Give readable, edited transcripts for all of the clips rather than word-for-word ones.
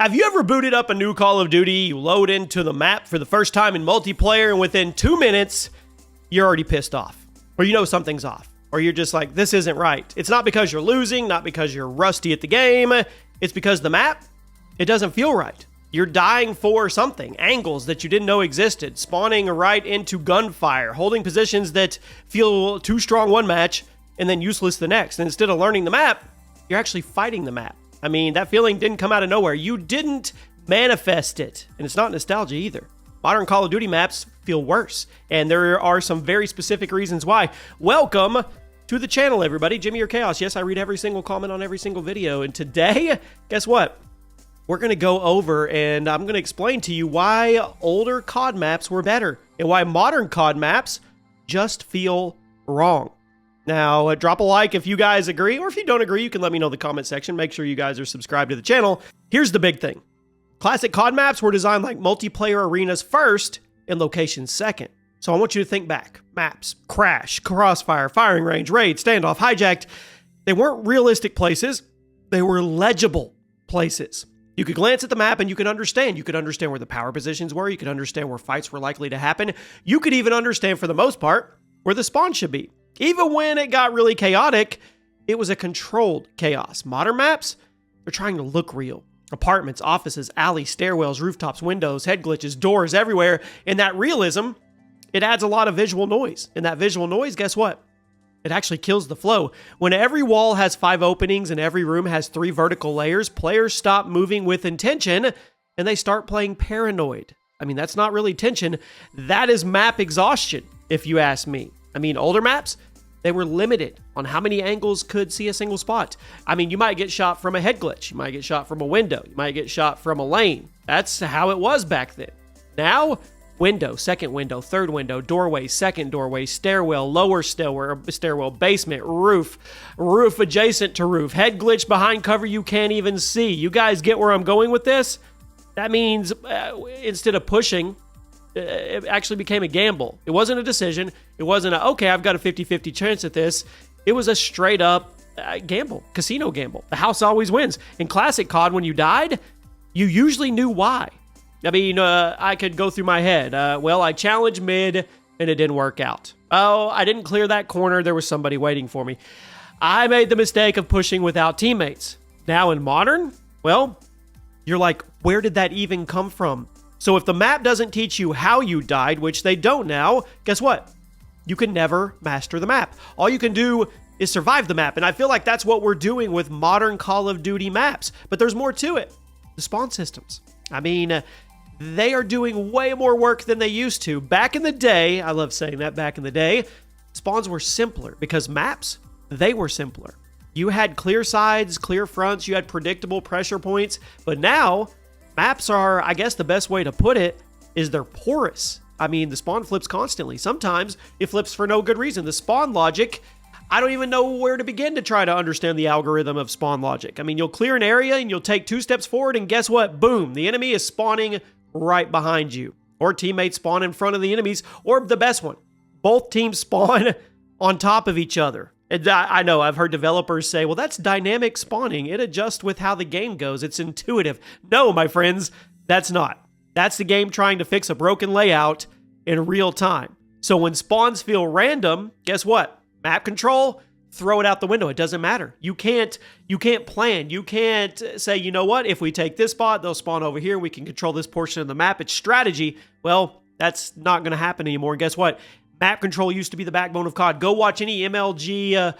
Have you ever booted up a new Call of Duty, you load into the map for the first time in multiplayer, and within 2 minutes, you're already pissed off? Or you know something's off. Or you're just like, this isn't right. It's not because you're losing, not because you're rusty at the game. It's because the map, it doesn't feel right. You're dying for something, angles that you didn't know existed, spawning right into gunfire, holding positions that feel too strong one match and then useless the next. And instead of learning the map, you're actually fighting the map. I mean, that feeling didn't come out of nowhere. You didn't manifest it. And it's not nostalgia either. Modern Call of Duty maps feel worse. And there are some very specific reasons why. Welcome to the channel, everybody. Jimmy or Chaos. Yes, I read every single comment on every single video. And today, guess what? We're going to go over and I'm going to explain to you why older COD maps were better and why modern COD maps just feel wrong. Now, drop a like if you guys agree, or if you don't agree, you can let me know in the comment section. Make sure you guys are subscribed to the channel. Here's the big thing. Classic COD maps were designed like multiplayer arenas first and locations second. So I want you to think back. Maps, Crash, Crossfire, Firing Range, Raid, Standoff, Hijacked. They weren't realistic places. They were legible places. You could glance at the map and you could understand. You could understand where the power positions were. You could understand where fights were likely to happen. You could even understand, for the most part, where the spawn should be. Even when it got really chaotic, it was a controlled chaos. Modern maps, they're trying to look real. Apartments, offices, alleys, stairwells, rooftops, windows, head glitches, doors everywhere. And that realism, it adds a lot of visual noise. And that visual noise, guess what? It actually kills the flow. When every wall has 5 openings and every room has 3 vertical layers, players stop moving with intention and they start playing paranoid. I mean, that's not really tension. That is map exhaustion, if you ask me. I mean, older maps, they were limited on how many angles could see a single spot. I mean, you might get shot from a head glitch. You might get shot from a window. You might get shot from a lane. That's how it was back then. Now, window, second window, third window, doorway, second doorway, stairwell, lower stairwell, basement, roof adjacent to roof, head glitch behind cover you can't even see. You guys get where I'm going with this? That means instead of pushing, it actually became a gamble. It wasn't a decision. It wasn't a, okay, I've got a 50-50 chance at this. It was a straight up gamble, casino gamble. The house always wins. In classic COD, when you died, you usually knew why. I mean, I could go through my head. Well, I challenged mid and it didn't work out. Oh, I didn't clear that corner. There was somebody waiting for me. I made the mistake of pushing without teammates. Now in modern, well, you're like, where did that even come from? So if the map doesn't teach you how you died, which they don't now, guess what? You can never master the map. All you can do is survive the map. And I feel like that's what we're doing with modern Call of Duty maps. But there's more to it. The spawn systems. I mean, they are doing way more work than they used to. Back in the day, I love saying that, back in the day, spawns were simpler because maps, they were simpler. You had clear sides, clear fronts, you had predictable pressure points. But now, maps are, I guess the best way to put it, is they're porous. I mean, the spawn flips constantly. Sometimes it flips for no good reason. The spawn logic, I don't even know where to begin to try to understand the algorithm of spawn logic. I mean, you'll clear an area and you'll take 2 steps forward and guess what? Boom, the enemy is spawning right behind you. Or teammates spawn in front of the enemies, or the best one, both teams spawn on top of each other. And I know, I've heard developers say, well, that's dynamic spawning. It adjusts with how the game goes. It's intuitive. No, my friends, that's not. That's the game trying to fix a broken layout in real time. So when spawns feel random, guess what? Map control, throw it out the window. It doesn't matter. You can't plan. You can't say, you know what? If we take this spot, they'll spawn over here. We can control this portion of the map. It's strategy. Well, that's not going to happen anymore. And guess what? Map control used to be the backbone of COD. Go watch any MLG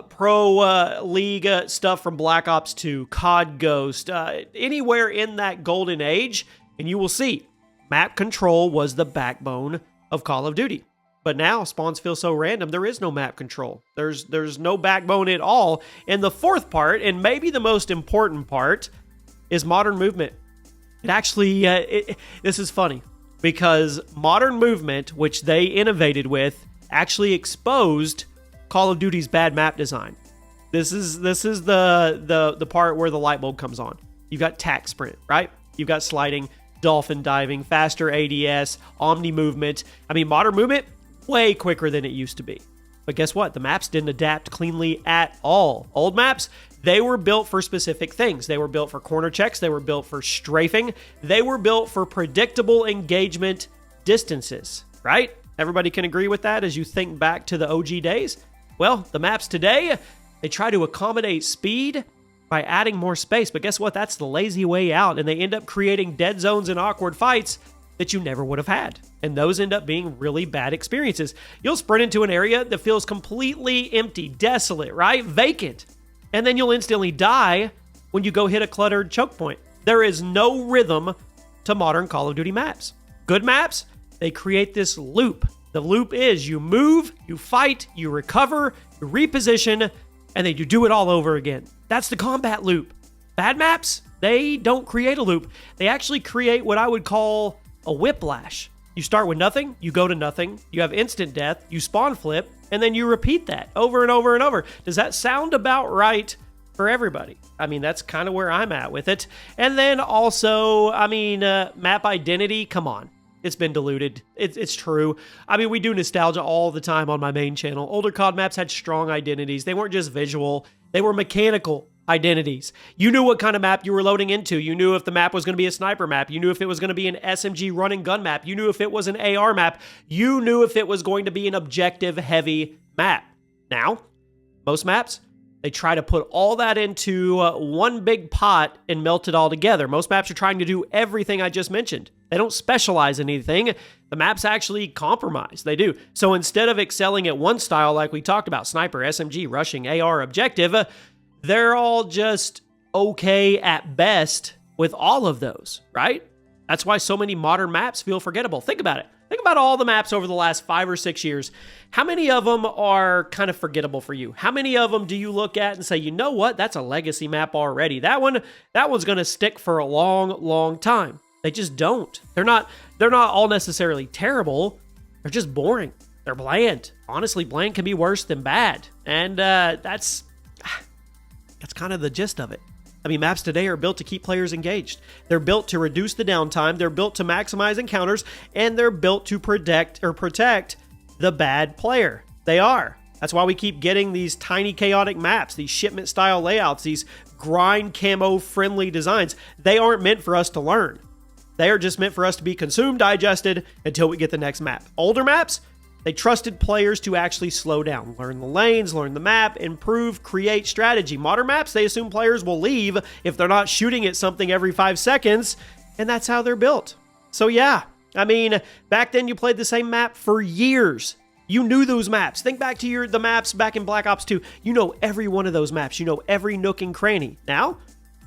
Pro League stuff from Black Ops 2, COD Ghost, anywhere in that golden age, and you will see map control was the backbone of Call of Duty. But now spawns feel so random, there is no map control. There's no backbone at all. And the fourth part, and maybe the most important part, is modern movement. It actually, this is funny, because modern movement, which they innovated with, actually exposed Call of Duty's bad map design. This is the part where the light bulb comes on. You've got tack sprint, right? You've got sliding, dolphin diving, faster ADS, omni movement. I mean, modern movement, way quicker than it used to be. But guess what? The maps didn't adapt cleanly at all. Old maps, They were built for specific things. They were built for corner checks. They were built for strafing. They were built for predictable engagement distances, right? Everybody can agree with that as you think back to the OG days. Well, the maps today, they try to accommodate speed by adding more space. But guess what? That's the lazy way out. And they end up creating dead zones and awkward fights that you never would have had. And those end up being really bad experiences. You'll sprint into an area that feels completely empty, desolate, right? Vacant. And then you'll instantly die when you go hit a cluttered choke point. There is no rhythm to modern Call of Duty maps. Good maps, they create this loop. The loop is you move, you fight, you recover, you reposition, and then you do it all over again. That's the combat loop. Bad maps, they don't create a loop. They actually create what I would call a whiplash. You start with nothing, you go to nothing, you have instant death, you spawn flip, and then you repeat that over and over and over. Does that sound about right for everybody? I mean, that's kind of where I'm at with it. And then also, map identity, come on. It's been diluted. It's true. I mean, we do nostalgia all the time on my main channel. Older COD maps had strong identities. They weren't just visual. They were mechanical identities. You knew what kind of map you were loading into. You knew if the map was going to be a sniper map. You knew if it was going to be an SMG run and gun map. You knew if it was an AR map. You knew if it was going to be an objective heavy map. Now, most maps, they try to put all that into one big pot and melt it all together. Most maps are trying to do everything I just mentioned. They don't specialize in anything. The maps actually compromise. They do. So instead of excelling at one style like we talked about, sniper, SMG, rushing, AR, objective, they're all just okay at best with all of those, right? That's why so many modern maps feel forgettable. Think about it. Think about all the maps over the last 5 or 6 years. How many of them are kind of forgettable for you? How many of them do you look at and say, you know what? That's a legacy map already. That one's going to stick for a long, long time. They just don't. They're not all necessarily terrible. They're just boring. They're bland. Honestly, bland can be worse than bad. And that's kind of the gist of it. I mean, maps today are built to keep players engaged. They're built to reduce the downtime. They're built to maximize encounters, and they're built to protect the bad player. They are. That's why we keep getting these tiny chaotic maps, these shipment style layouts, these grind camo friendly designs. They aren't meant for us to learn. They are just meant for us to be consumed, digested until we get the next map. Older maps, they trusted players to actually slow down, learn the lanes, learn the map, improve, create strategy. Modern maps, they assume players will leave if they're not shooting at something every 5 seconds, and that's how they're built. So yeah, I mean, back then you played the same map for years. You knew those maps. Think back to the maps back in Black Ops 2. You know every one of those maps. You know every nook and cranny. Now,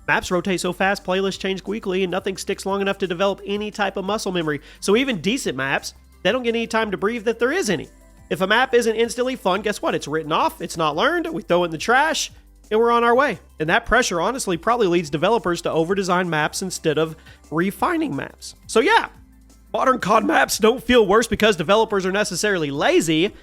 maps rotate so fast, playlists change quickly, and nothing sticks long enough to develop any type of muscle memory. So even decent maps, they don't get any time to breathe if there is any. If a map isn't instantly fun, guess what? It's written off, it's not learned, we throw it in the trash, and we're on our way. And that pressure honestly probably leads developers to over-design maps instead of refining maps. So yeah, modern COD maps don't feel worse because developers are necessarily lazy.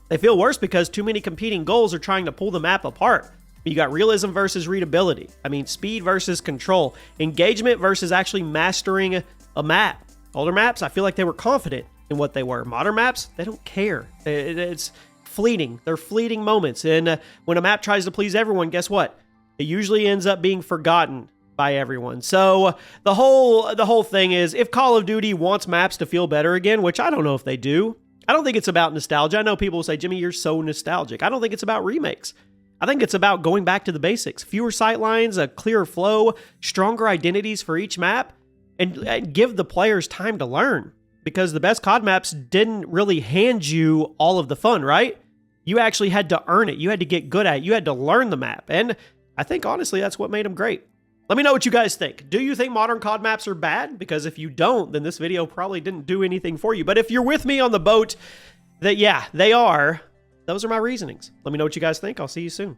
They feel worse because too many competing goals are trying to pull the map apart. You got realism versus readability. I mean, speed versus control. Engagement versus actually mastering a map. Older maps, I feel like they were confident in what they were. Modern maps, they don't care. It's fleeting. They're fleeting moments. And when a map tries to please everyone, guess what? It usually ends up being forgotten by everyone. So the whole thing is, if Call of Duty wants maps to feel better again, which I don't know if they do, I don't think it's about nostalgia. I know people will say, Jimmy, you're so nostalgic. I don't think it's about remakes. I think it's about going back to the basics. Fewer sight lines, a clearer flow, stronger identities for each map, and give the players time to learn. Because the best COD maps didn't really hand you all of the fun, right? You actually had to earn it. You had to get good at it. You had to learn the map. And I think, honestly, that's what made them great. Let me know what you guys think. Do you think modern COD maps are bad? Because if you don't, then this video probably didn't do anything for you. But if you're with me on the boat that, yeah, they are, those are my reasonings. Let me know what you guys think. I'll see you soon.